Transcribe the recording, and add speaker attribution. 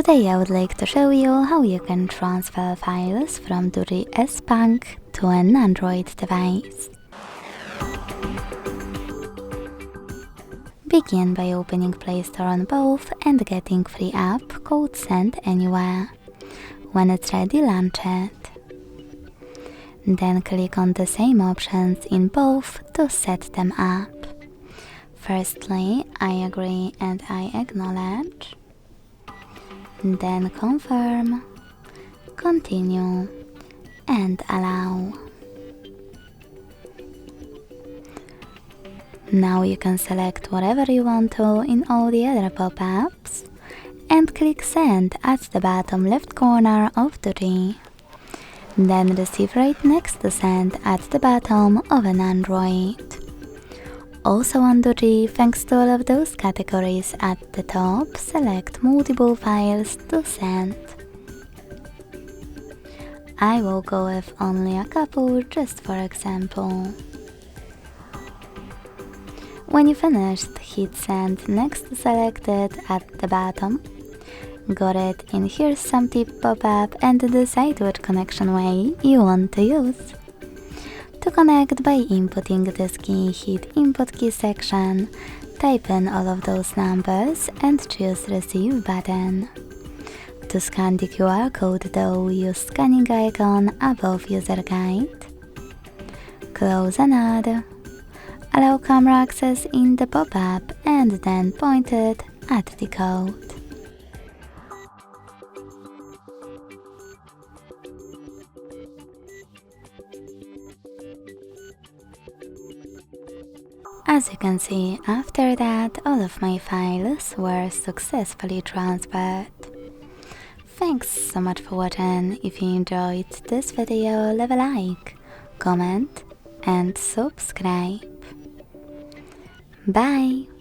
Speaker 1: Today I would like to show you how you can transfer files from Doogee S Punk to an Android device. Begin by opening Play Store on both and getting free app called Send Anywhere. When it's ready, launch it. Then click on the same options in both to set them up. Firstly, I agree and I acknowledge. Then confirm, continue, and allow. Now you can select whatever you want to in all the other pop-ups and click Send at the bottom left corner of Doogee. Then receive right next to Send at the bottom of an Android. Also on Doogee, thanks to all of those categories at the top, select multiple files to send. I will go with only a couple just for example. When you finished, hit Send next to selected at the bottom. Got it, and here's some tip pop-up and decide which connection way you want to use. To connect by inputting this key, hit Input Key section, type in all of those numbers and choose Receive button. To scan the QR code though, use scanning icon above User Guide. Close and add. Allow camera access in the pop-up and then point it at the code. As you can see, after that, all of my files were successfully transferred. Thanks so much for watching. If you enjoyed this video, leave a like, comment and subscribe. Bye!